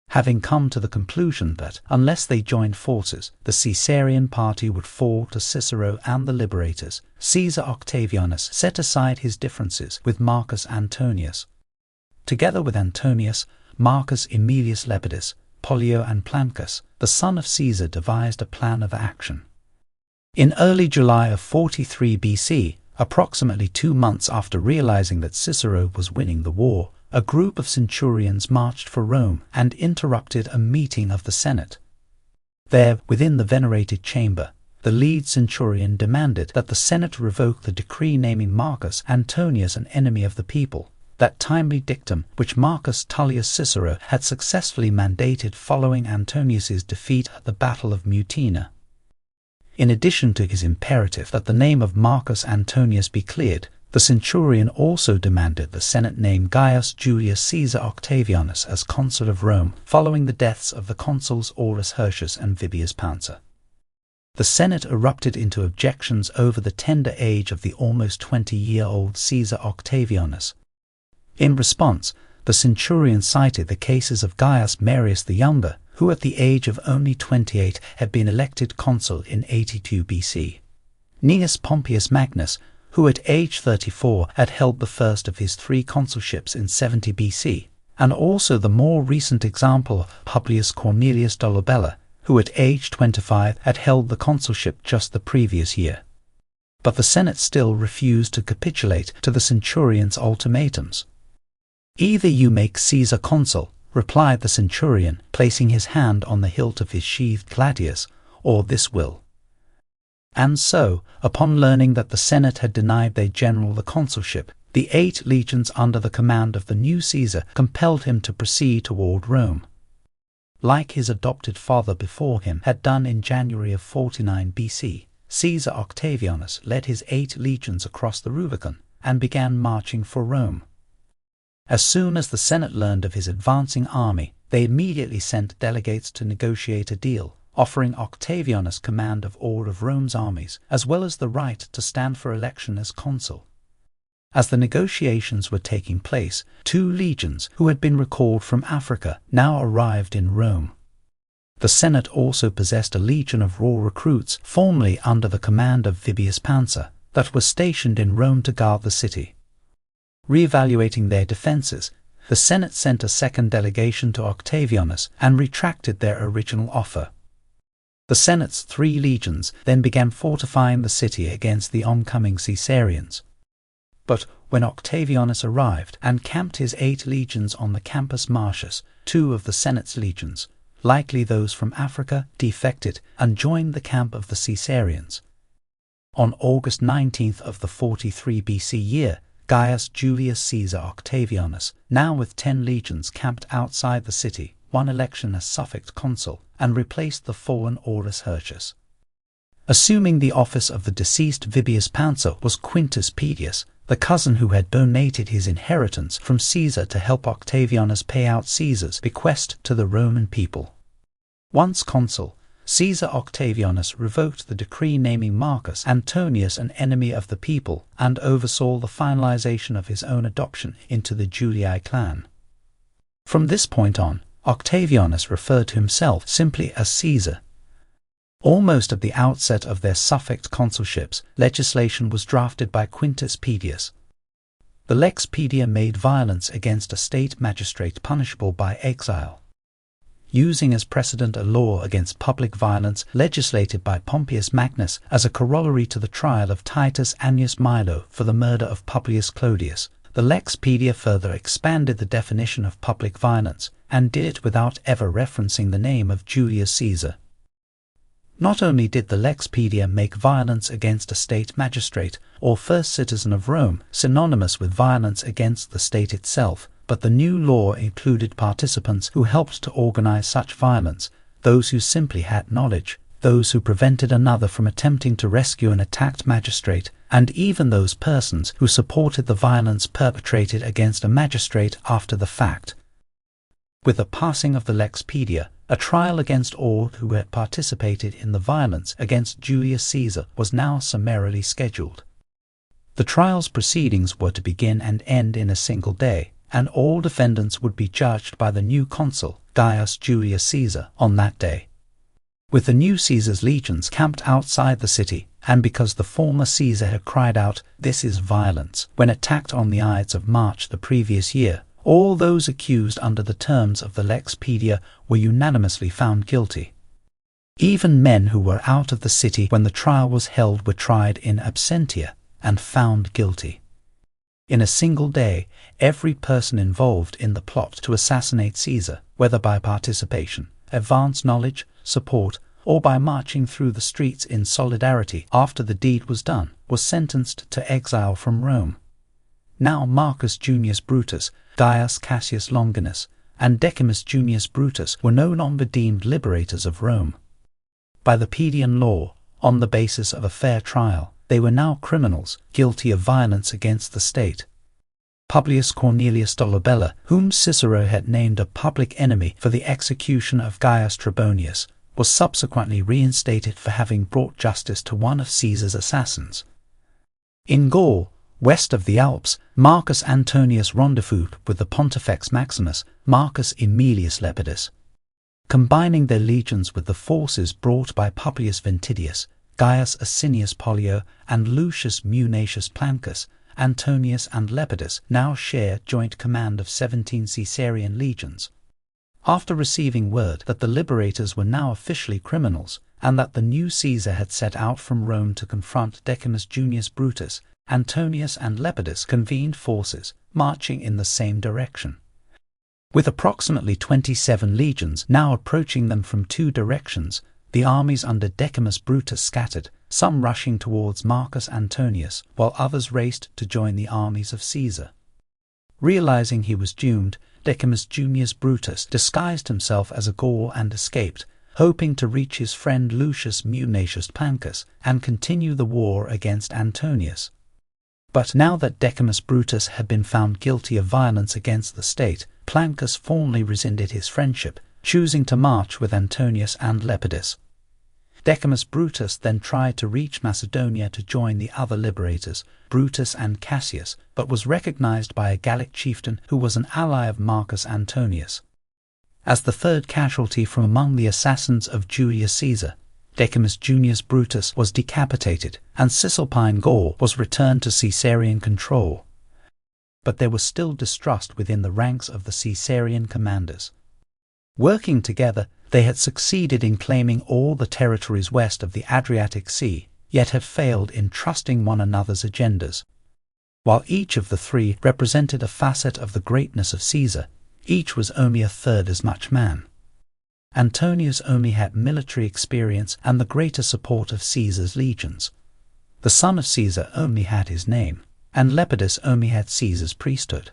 having come to the conclusion that, unless they joined forces, the Caesarian Party would fall to Cicero and the Liberators. Caesar Octavianus set aside his differences with Marcus Antonius. Together with Antonius, Marcus Aemilius Lepidus, Pollio and Plancus, the son of Caesar, devised a plan of action. In early July of 43 BC, approximately 2 months after realizing that Cicero was winning the war, a group of centurions marched for Rome and interrupted a meeting of the Senate. There, within the venerated chamber, the lead centurion demanded that the Senate revoke the decree naming Marcus Antonius an enemy of the people, that timely dictum which Marcus Tullius Cicero had successfully mandated following Antonius's defeat at the Battle of Mutina. In addition to his imperative that the name of Marcus Antonius be cleared, the centurion also demanded the Senate name Gaius Julius Caesar Octavianus as consul of Rome following the deaths of the consuls Aulus Hirtius and Vibius Pansa. The Senate erupted into objections over the tender age of the almost 20-year-old Caesar Octavianus. In response, the centurion cited the cases of Gaius Marius the Younger, who at the age of only 28 had been elected consul in 82 BC. Gnaeus Pompeius Magnus, who at age 34 had held the first of his 3 consulships in 70 BC, and also the more recent example of Publius Cornelius Dolabella, who at age 25 had held the consulship just the previous year. But the Senate still refused to capitulate to the centurion's ultimatums. "Either you make Caesar consul," replied the centurion, placing his hand on the hilt of his sheathed gladius, "or this will." And so, upon learning that the Senate had denied their general the consulship, the 8 legions under the command of the new Caesar compelled him to proceed toward Rome. Like his adopted father before him had done in January of 49 BC, Caesar Octavianus led his 8 legions across the Rubicon and began marching for Rome. As soon as the Senate learned of his advancing army, they immediately sent delegates to negotiate a deal, offering Octavianus command of all of Rome's armies, as well as the right to stand for election as consul. As the negotiations were taking place, 2 legions, who had been recalled from Africa, now arrived in Rome. The Senate also possessed a legion of raw recruits, formerly under the command of Vibius Pansa, that were stationed in Rome to guard the city. Re-evaluating their defences, the Senate sent a second delegation to Octavianus and retracted their original offer. The Senate's 3 legions then began fortifying the city against the oncoming Caesarians. But when Octavianus arrived and camped his 8 legions on the Campus Martius, 2 of the Senate's legions, likely those from Africa, defected and joined the camp of the Caesarians. On August 19th of the 43 BC year, Gaius Julius Caesar Octavianus, now with 10 legions camped outside the city, won election as suffect consul and replaced the fallen Aulus Hirtius. Assuming the office of the deceased Vibius Pansa was Quintus Pedius, the cousin who had donated his inheritance from Caesar to help Octavianus pay out Caesar's bequest to the Roman people. Once consul, Caesar Octavianus revoked the decree naming Marcus Antonius an enemy of the people and oversaw the finalization of his own adoption into the Julii clan. From this point on, Octavianus referred to himself simply as Caesar. Almost at the outset of their suffect consulships, legislation was drafted by Quintus Pedius. The Lex Pedia made violence against a state magistrate punishable by exile. Using as precedent a law against public violence legislated by Pompeius Magnus as a corollary to the trial of Titus Annius Milo for the murder of Publius Clodius, the Lex Pedia further expanded the definition of public violence, and did it without ever referencing the name of Julius Caesar. Not only did the Lex Pedia make violence against a state magistrate or first citizen of Rome synonymous with violence against the state itself, but the new law included participants who helped to organize such violence, those who simply had knowledge, those who prevented another from attempting to rescue an attacked magistrate, and even those persons who supported the violence perpetrated against a magistrate after the fact. With the passing of the Lex Pedia, a trial against all who had participated in the violence against Julius Caesar was now summarily scheduled. The trial's proceedings were to begin and end in a single day, and all defendants would be judged by the new consul, Gaius Julius Caesar, on that day. With the new Caesar's legions camped outside the city, and because the former Caesar had cried out, "This is violence," when attacked on the Ides of March the previous year, all those accused under the terms of the Lex Pedia were unanimously found guilty. Even men who were out of the city when the trial was held were tried in absentia and found guilty. In a single day, every person involved in the plot to assassinate Caesar, whether by participation, advance knowledge, support, or by marching through the streets in solidarity after the deed was done, was sentenced to exile from Rome. Now Marcus Junius Brutus, Gaius Cassius Longinus, and Decimus Junius Brutus were no longer deemed liberators of Rome. By the Pedian Law, on the basis of a fair trial, they were now criminals guilty of violence against the state. Publius Cornelius Dolabella, whom Cicero had named a public enemy for the execution of Gaius Trebonius, was subsequently reinstated for having brought justice to one of Caesar's assassins. In Gaul, west of the Alps, Marcus Antonius rendezvoused with the Pontifex Maximus, Marcus Aemilius Lepidus. Combining their legions with the forces brought by Publius Ventidius, Gaius Asinius Pollio, and Lucius Munatius Plancus, Antonius and Lepidus now share joint command of 17 Caesarian legions. After receiving word that the Liberators were now officially criminals, and that the new Caesar had set out from Rome to confront Decimus Junius Brutus, Antonius and Lepidus convened forces, marching in the same direction. With approximately 27 legions now approaching them from two directions, the armies under Decimus Brutus scattered, some rushing towards Marcus Antonius, while others raced to join the armies of Caesar. Realizing he was doomed, Decimus Junius Brutus disguised himself as a Gaul and escaped, hoping to reach his friend Lucius Munatius Plancus and continue the war against Antonius. But now that Decimus Brutus had been found guilty of violence against the state, Plancus formally rescinded his friendship, choosing to march with Antonius and Lepidus. Decimus Brutus then tried to reach Macedonia to join the other liberators, Brutus and Cassius, but was recognized by a Gallic chieftain who was an ally of Marcus Antonius. As the third casualty from among the assassins of Julius Caesar, Decimus Junius Brutus was decapitated, and Cisalpine Gaul was returned to Caesarian control. But there was still distrust within the ranks of the Caesarian commanders. Working together, they had succeeded in claiming all the territories west of the Adriatic Sea, yet had failed in trusting one another's agendas. While each of the three represented a facet of the greatness of Caesar, each was only a third as much man. Antonius only had military experience and the greater support of Caesar's legions. The son of Caesar only had his name, and Lepidus only had Caesar's priesthood.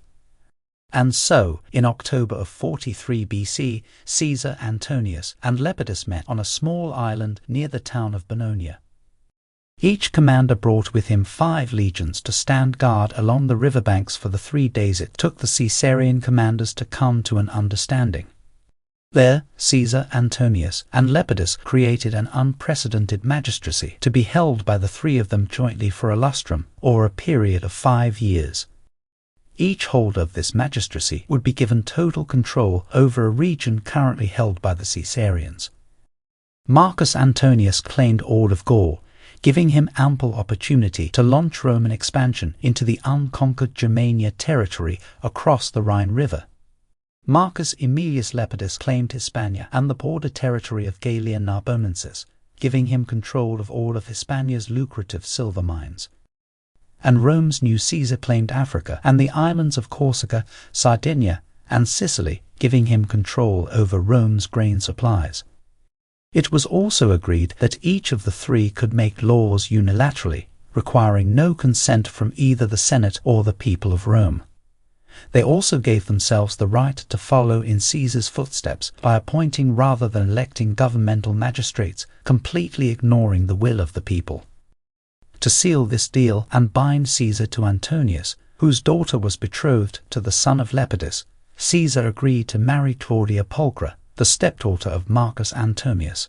And so, in October of 43 BC, Caesar, Antonius, and Lepidus met on a small island near the town of Bononia. Each commander brought with him 5 legions to stand guard along the riverbanks for the 3 days it took the Caesarian commanders to come to an understanding. There, Caesar, Antonius, and Lepidus created an unprecedented magistracy to be held by the 3 of them jointly for a lustrum, or a period of 5 years. Each holder of this magistracy would be given total control over a region currently held by the Caesarians. Marcus Antonius claimed all of Gaul, giving him ample opportunity to launch Roman expansion into the unconquered Germania territory across the Rhine River. Marcus Aemilius Lepidus claimed Hispania and the border territory of Gallia Narbonensis, giving him control of all of Hispania's lucrative silver mines. And Rome's new Caesar claimed Africa and the islands of Corsica, Sardinia, and Sicily, giving him control over Rome's grain supplies. It was also agreed that each of the 3 could make laws unilaterally, requiring no consent from either the Senate or the people of Rome. They also gave themselves the right to follow in Caesar's footsteps by appointing rather than electing governmental magistrates, completely ignoring the will of the people. To seal this deal and bind Caesar to Antonius, whose daughter was betrothed to the son of Lepidus, Caesar agreed to marry Claudia Pulchra, the stepdaughter of Marcus Antonius.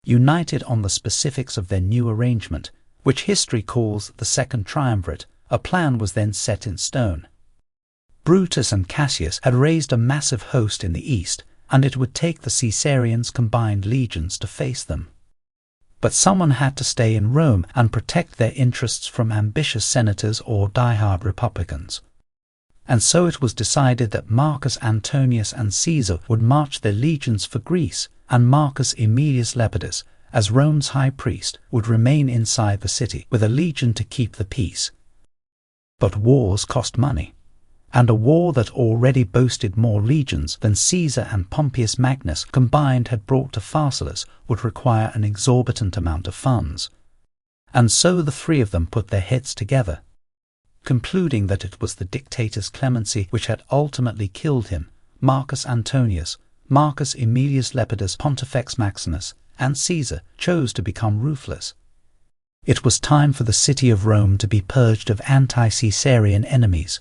United on the specifics of their new arrangement, which history calls the Second Triumvirate, a plan was then set in stone. Brutus and Cassius had raised a massive host in the east, and it would take the Caesarians' combined legions to face them. But someone had to stay in Rome and protect their interests from ambitious senators or die-hard republicans. And so it was decided that Marcus Antonius and Caesar would march their legions for Greece, and Marcus Aemilius Lepidus, as Rome's high priest, would remain inside the city with a legion to keep the peace. But wars cost money, and a war that already boasted more legions than Caesar and Pompeius Magnus combined had brought to Pharsalus would require an exorbitant amount of funds. And so the three of them put their heads together, concluding that it was the dictator's clemency which had ultimately killed him. Marcus Antonius, Marcus Aemilius Lepidus, Pontifex Maximus, and Caesar chose to become ruthless. It was time for the city of Rome to be purged of anti-Caesarian enemies,